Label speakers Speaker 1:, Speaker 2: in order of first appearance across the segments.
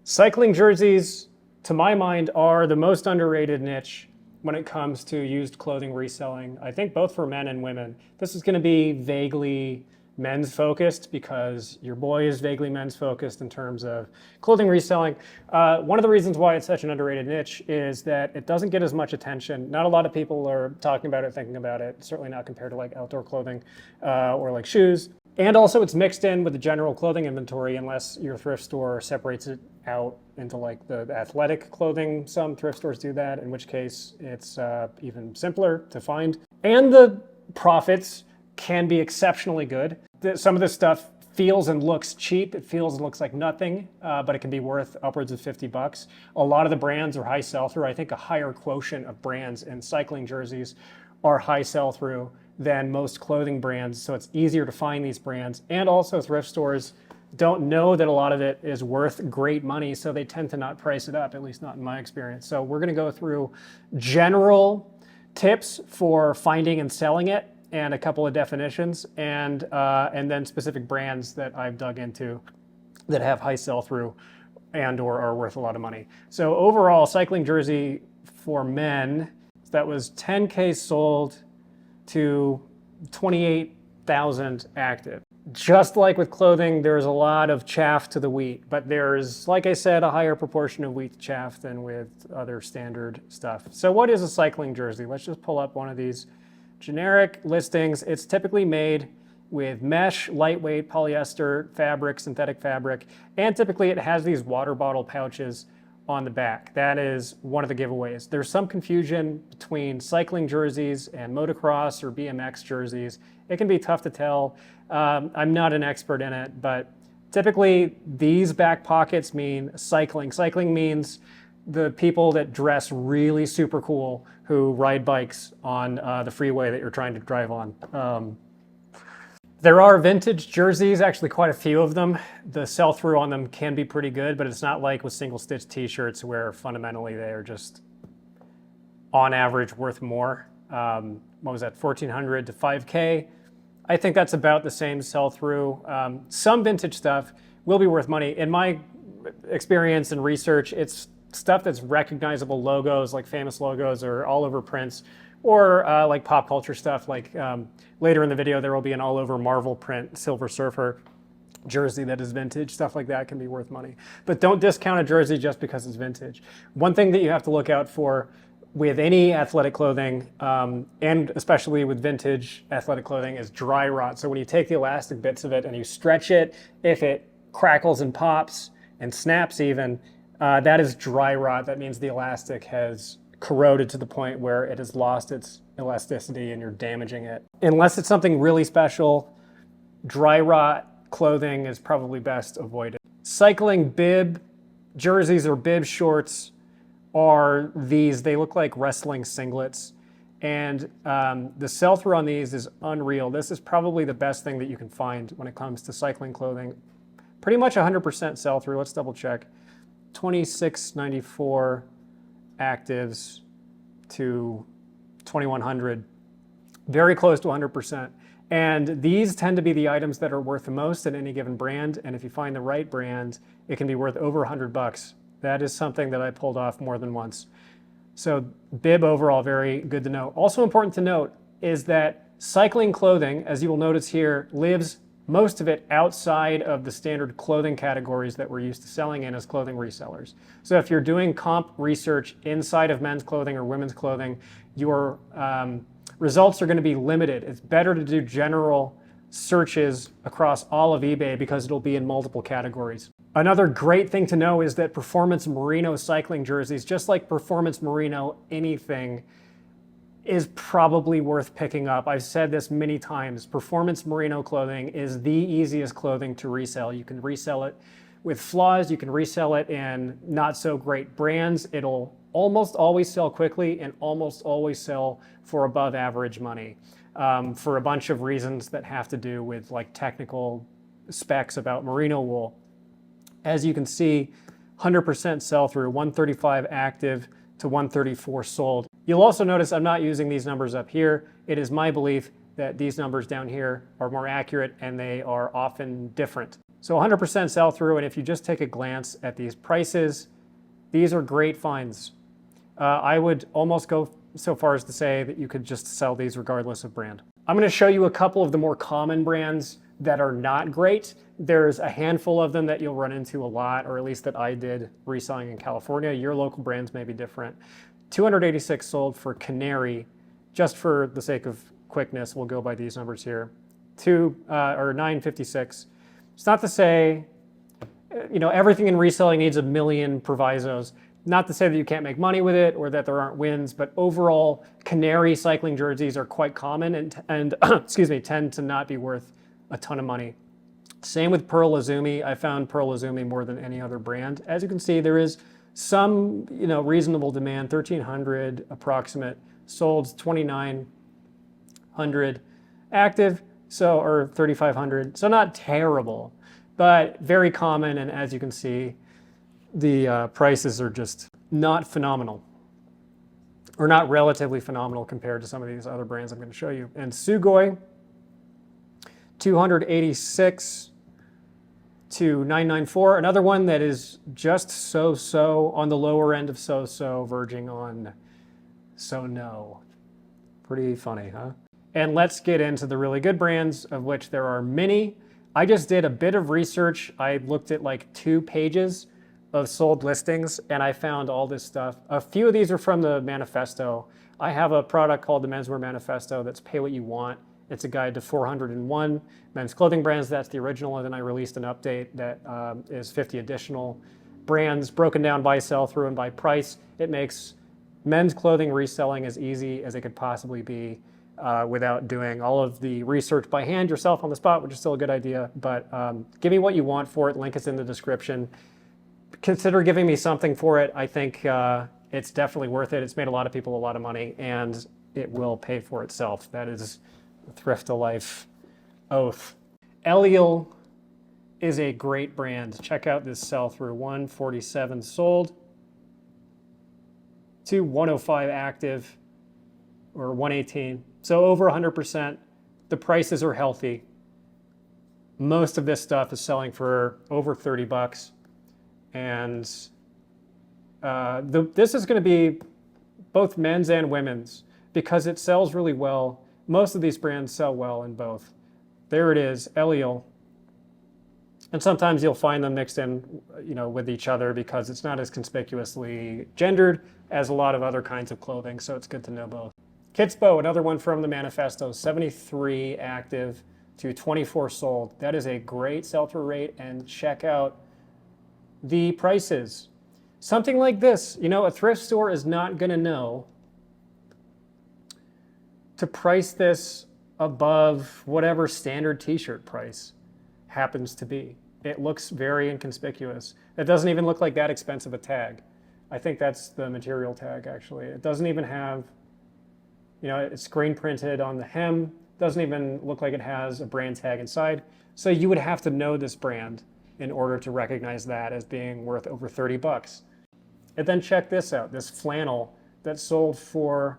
Speaker 1: Cycling jerseys, to my mind, are the most underrated niche when it comes to used clothing reselling. I think both for men and women. This is going to be vaguely men's focused because your boy is vaguely men's focused in terms of clothing reselling. One of the reasons why it's such an underrated niche is that it doesn't get as much attention. Not a lot of people are talking about it, thinking about it, certainly not compared to like outdoor clothing or like shoes. And also it's mixed in with the general clothing inventory unless your thrift store separates it out into like the athletic clothing. Some thrift stores do that, in which case it's even simpler to find. And the profits can be exceptionally good. Some of this stuff feels and looks cheap. It feels and looks like nothing, but it can be worth upwards of 50 bucks. A lot of the brands are high sell-through. I think a higher quotient of brands in cycling jerseys are high sell-through than most clothing brands, so it's easier to find these brands. And also thrift stores don't know that a lot of it is worth great money, so they tend to not price it up, at least not in my experience. So we're gonna go through general tips for finding and selling it, and a couple of definitions, and then specific brands that I've dug into that have high sell-through and or are worth a lot of money. So overall, cycling jersey for men, that was 10K sold to 28,000 active. Just like with clothing, there's a lot of chaff to the wheat, but there's, like I said, a higher proportion of wheat to chaff than with other standard stuff. So what is a cycling jersey? Let's just pull up one of these generic listings. It's typically made with mesh, lightweight polyester fabric, synthetic fabric, and typically it has these water bottle pouches on the back. That is one of the giveaways. There's some confusion between cycling jerseys and motocross or BMX jerseys. It can be tough to tell. I'm not an expert in it, but typically these back pockets mean cycling. Cycling means the people that dress really super cool who ride bikes on the freeway that you're trying to drive on. There are vintage jerseys, actually quite a few of them. The sell-through on them can be pretty good, but it's not like with single-stitch t-shirts where fundamentally they are just, on average, worth more. What was that, 1,400 to 5K? I think that's about the same sell-through. Some vintage stuff will be worth money. In my experience and research, it's stuff that's recognizable logos, like famous logos or all over prints, or like pop culture stuff. Like later in the video, there will be an all over Marvel print Silver Surfer jersey that is vintage. Stuff like that can be worth money. But don't discount a jersey just because it's vintage. One thing that you have to look out for with any athletic clothing, and especially with vintage athletic clothing, is dry rot. So when you take the elastic bits of it and you stretch it, if it crackles and pops and snaps even, that is dry rot. That means the elastic has corroded to the point where it has lost its elasticity and you're damaging it. Unless it's something really special, dry rot clothing is probably best avoided. Cycling bib jerseys or bib shorts are these. They look like wrestling singlets, and the sell-through on these is unreal. This is probably the best thing that you can find when it comes to cycling clothing. Pretty much 100% sell-through. Let's double check. 2694 actives to 2100, very close to 100%. And these tend to be the items that are worth the most at any given brand. And if you find the right brand, it can be worth over 100 bucks. That is something that I pulled off more than once. So bib overall, very good to know. Also important to note is that cycling clothing, as you will notice here, lives most of it outside of the standard clothing categories that we're used to selling in as clothing resellers. So if you're doing comp research inside of men's clothing or women's clothing, your results are going to be limited. It's better to do general searches across all of eBay because it'll be in multiple categories. Another great thing to know is that performance merino cycling jerseys, just like performance merino anything, is probably worth picking up. I've said this many times. Performance merino clothing is the easiest clothing to resell. You can resell it with flaws. You can resell it in not so great brands. It'll almost always sell quickly and almost always sell for above average money for a bunch of reasons that have to do with like technical specs about merino wool. As you can see, 100% sell through, 135 active to 134 sold. You'll also notice I'm not using these numbers up here. It is my belief that these numbers down here are more accurate and they are often different. So 100% sell through, and if you just take a glance at these prices, these are great finds. I would almost go so far as to say that you could just sell these regardless of brand. I'm going to show you a couple of the more common brands that are not great. There's a handful of them that you'll run into a lot, or at least that I did reselling in California. Your local brands may be different. 286 sold for Canary. Just for the sake of quickness, we'll go by these numbers here. 956. It's not to say, everything in reselling needs a million provisos. Not to say that you can't make money with it or that there aren't wins, but overall, Canary cycling jerseys are quite common and excuse me, tend to not be worth a ton of money. Same with Pearl Izumi. I found Pearl Izumi more than any other brand. As you can see, there is some, reasonable demand, 1,300 approximate, sold 2,900 active, or 3,500. So not terrible, but very common. And as you can see, the prices are just not phenomenal, or not relatively phenomenal compared to some of these other brands I'm going to show you. And Sugoi, 286 to 994. Another one that is just so-so, on the lower end of so-so, verging on so-no. Pretty funny, huh? And let's get into the really good brands, of which there are many. I just did a bit of research. I looked at like 2 pages of sold listings, and I found all this stuff. A few of these are from the manifesto. I have a product called the Menswear Manifesto that's pay what you want. It's a guide to 401 men's clothing brands. That's the original, and then I released an update that is 50 additional brands broken down by sell-through and by price. It makes men's clothing reselling as easy as it could possibly be without doing all of the research by hand yourself on the spot, which is still a good idea. But give me what you want for it. Link is in the description. Consider giving me something for it. I think it's definitely worth it. It's made a lot of people a lot of money, and it will pay for itself. That is a Thrift to Life oath. Eliel is a great brand. Check out this sell-through. 147 sold to 105 active, or 118. So over 100%. The prices are healthy. Most of this stuff is selling for over 30 bucks. And this is going to be both men's and women's because it sells really well. Most of these brands sell well in both. There it is, Eliel. And sometimes you'll find them mixed in, with each other because it's not as conspicuously gendered as a lot of other kinds of clothing. So it's good to know both. Kitspo, another one from the manifesto, 73 active to 24 sold. That is a great sell-through rate, and check out the prices. Something like this, a thrift store is not going to know to price this above whatever standard t-shirt price happens to be. It looks very inconspicuous. It doesn't even look like that expensive a tag. I think that's the material tag, actually. It doesn't even have, it's screen printed on the hem. Doesn't even look like it has a brand tag inside. So you would have to know this brand in order to recognize that as being worth over 30 bucks. And then check this out, this flannel that sold for,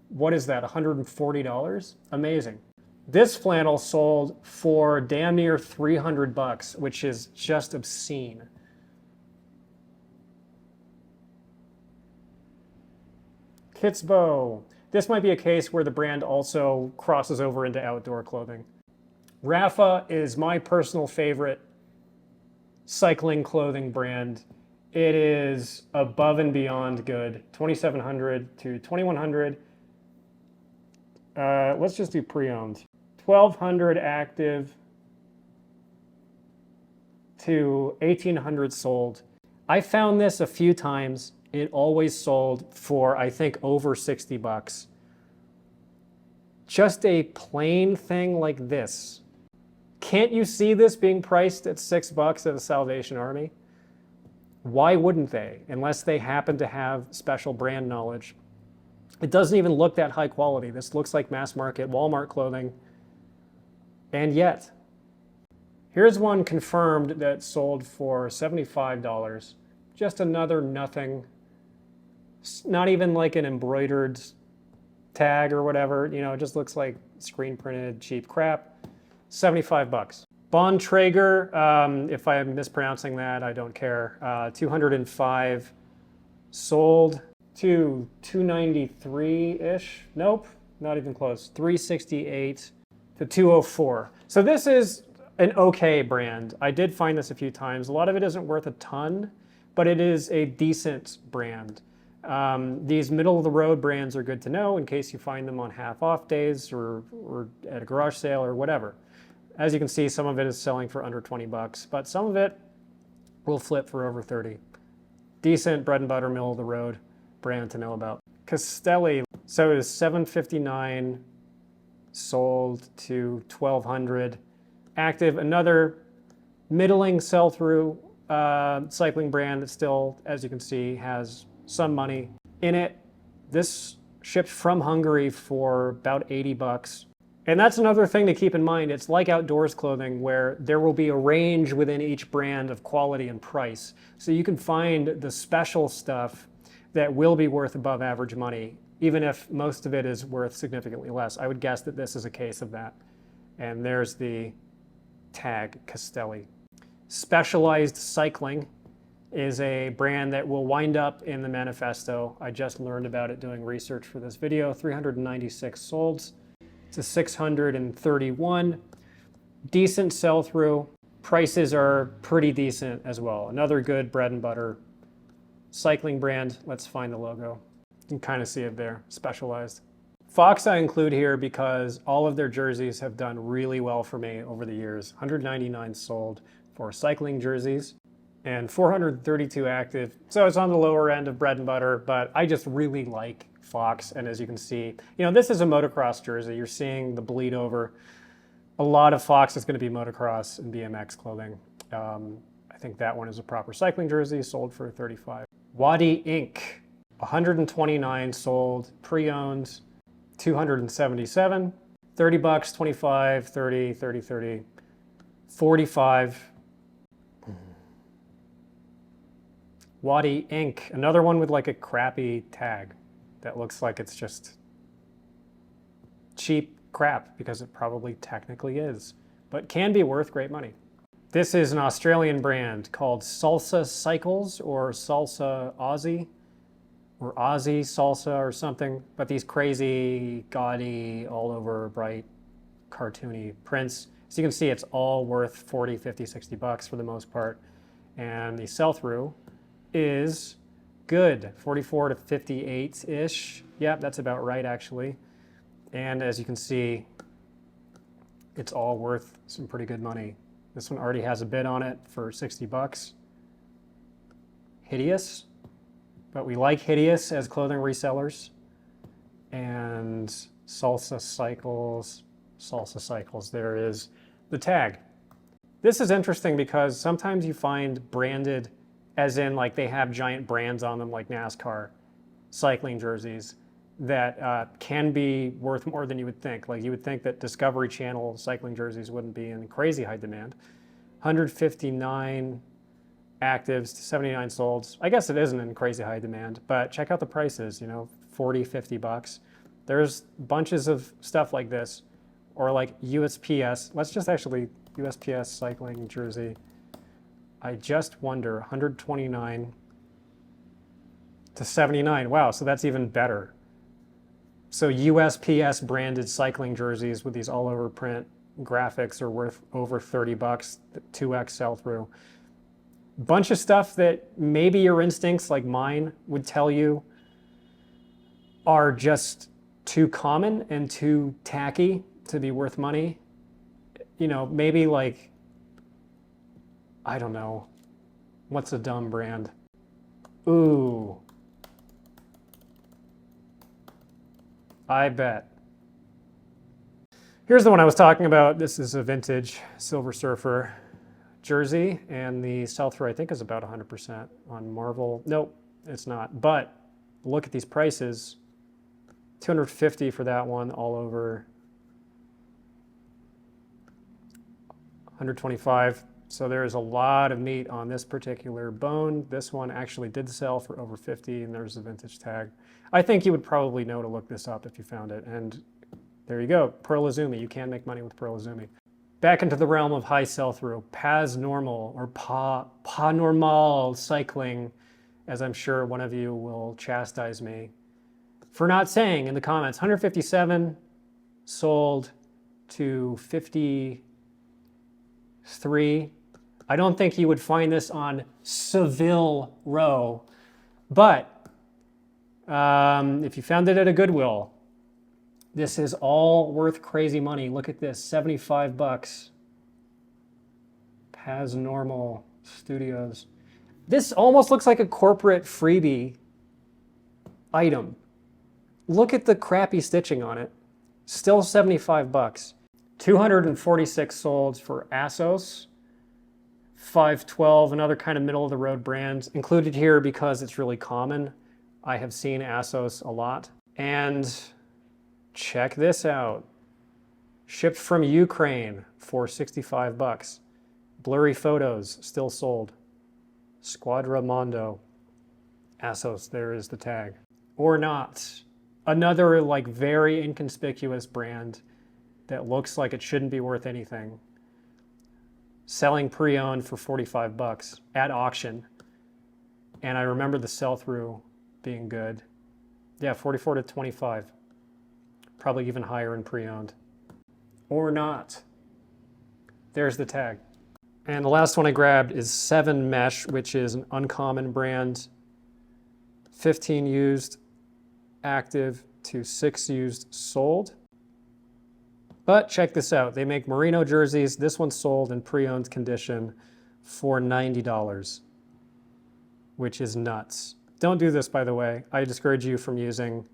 Speaker 1: what is that, $140? Amazing. This flannel sold for damn near 300 bucks, which is just obscene. Kitspo. This might be a case where the brand also crosses over into outdoor clothing. Rapha is my personal favorite cycling clothing brand. It is above and beyond good. 2,700 to 2,100. Let's just do pre-owned. 1,200 active to 1,800 sold. I found this a few times. It always sold for, I think, over 60 bucks. Just a plain thing like this. Can't you see this being priced at 6 bucks at a Salvation Army? Why wouldn't they, unless they happen to have special brand knowledge? It doesn't even look that high quality. This looks like mass market Walmart clothing. And yet, here's one confirmed that sold for $75. Just another nothing, not even like an embroidered tag or whatever. It just looks like screen printed cheap crap. 75 bucks. Bontrager, if I'm mispronouncing that, I don't care. 205 sold to 293-ish. Nope, not even close. 368 to 204. So this is an okay brand. I did find this a few times. A lot of it isn't worth a ton, but it is a decent brand. These middle of the road brands are good to know in case you find them on half off days or at a garage sale or whatever. As you can see, some of it is selling for under 20 bucks, but some of it will flip for over 30. Decent bread and butter middle of the road brand to know about. Castelli, so it is $7.59 sold to $1,200. Active, another middling sell-through cycling brand that still, as you can see, has some money in it. This shipped from Hungary for about 80 bucks. And that's another thing to keep in mind. It's like outdoors clothing where there will be a range within each brand of quality and price. So you can find the special stuff that will be worth above average money, even if most of it is worth significantly less. I would guess that this is a case of that. And there's the tag, Castelli. Specialized Cycling is a brand that will wind up in the manifesto. I just learned about it doing research for this video. 396 solds to 631. Decent sell-through. Prices are pretty decent as well. Another good bread and butter cycling brand. Let's find the logo. You can kind of see it there, Specialized. Fox I include here because all of their jerseys have done really well for me over the years. 199 sold for cycling jerseys and 432 active. So it's on the lower end of bread and butter, but I just really like Fox. And as you can see, this is a motocross jersey. You're seeing the bleed over. A lot of Fox is going to be motocross and BMX clothing. I think that one is a proper cycling jersey, sold for 35. Wadi Inc. 129 sold, pre-owned, 277. 30 bucks, 25, 30, 30, 30, 45. Wadi Inc. Another one with like a crappy tag that looks like it's just cheap crap, because it probably technically is, but can be worth great money. This is an Australian brand called Salsa Cycles, or Salsa Aussie, or Aussie Salsa or something, but these crazy, gaudy, all over bright, cartoony prints. So you can see it's all worth 40, 50, 60 bucks for the most part. And the sell-through is good, 44 to 58-ish. Yep, that's about right actually. And as you can see, it's all worth some pretty good money. This one already has a bid on it for 60 bucks. Hideous, but we like Hideous as clothing resellers. And Salsa Cycles, there is the tag. This is interesting because sometimes you find branded, as in like they have giant brands on them like NASCAR cycling jerseys, that can be worth more than you would think. Like you would think that Discovery Channel cycling jerseys wouldn't be in crazy high demand. 159 actives to 79 solds. I guess it isn't in crazy high demand, but check out the prices, 40, 50 bucks. There's bunches of stuff like this, or like USPS. Let's just actually, USPS cycling jersey. I just wonder, 129 to 79. Wow, so that's even better. So USPS branded cycling jerseys with these all over print graphics are worth over 30 bucks, 2x sell-through. Bunch of stuff that maybe your instincts, like mine, would tell you are just too common and too tacky to be worth money. Maybe like, I don't know, what's a dumb brand? Ooh. I bet. Here's the one I was talking about. This is a vintage Silver Surfer jersey, and the sell-through I think is about 100% on Marvel. Nope, it's not. But look at these prices. 250 for that one, all over. 125. So there's a lot of meat on this particular bone. This one actually did sell for over 50, and there's a vintage tag. I think you would probably know to look this up if you found it. And there you go, Pearl Izumi. You can make money with Pearl Izumi. Back into the realm of high sell-through, pas normal or pas normal cycling, as I'm sure one of you will chastise me for not saying in the comments. 157 sold to 53. I don't think you would find this on Seville Row, but if you found it at a Goodwill, this is all worth crazy money. Look at this, 75 bucks. Pas Normal Studios. This almost looks like a corporate freebie item. Look at the crappy stitching on it. Still 75 bucks. 246 sold for Assos. 512, another kind of middle of the road brand, included here because it's really common. I have seen Assos a lot. And check this out. Shipped from Ukraine for 65 bucks. Blurry photos, still sold. Squadra Mondo. Assos, there is the tag. Or not. Another like very inconspicuous brand that looks like it shouldn't be worth anything. Selling pre-owned for 45 bucks at auction. And I remember the sell-through being good. Yeah, 44 to 25. Probably even higher in pre-owned. Or not. There's the tag. And the last one I grabbed is 7 Mesh, which is an uncommon brand. 15 used active to 6 used sold. But check this out. They make merino jerseys. This one sold in pre-owned condition for $90, which is nuts. Don't do this, by the way. I discourage you from using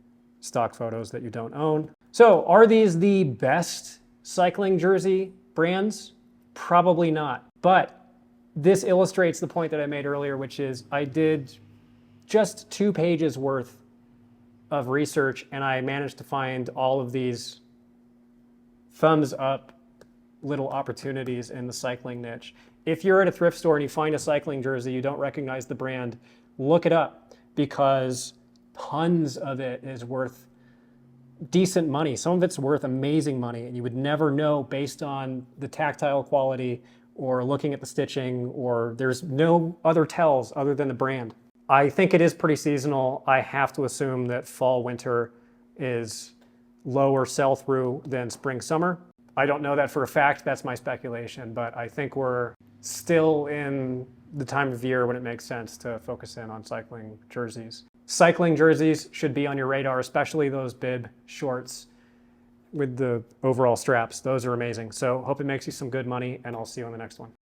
Speaker 1: stock photos that you don't own. So are these the best cycling jersey brands? Probably not. But this illustrates the point that I made earlier, which is I did just 2 pages worth of research and I managed to find all of these thumbs up little opportunities in the cycling niche. If you're at a thrift store and you find a cycling jersey, you don't recognize the brand, look it up because tons of it is worth decent money. Some of it's worth amazing money and you would never know based on the tactile quality or looking at the stitching, or there's no other tells other than the brand. I think it is pretty seasonal. I have to assume that fall, winter is lower sell through than spring, summer. I don't know that for a fact, that's my speculation, but I think we're still in the time of year when it makes sense to focus in on cycling jerseys. Cycling jerseys should be on your radar, especially those bib shorts with the overall straps. Those are amazing. So hope it makes you some good money and I'll see you on the next one.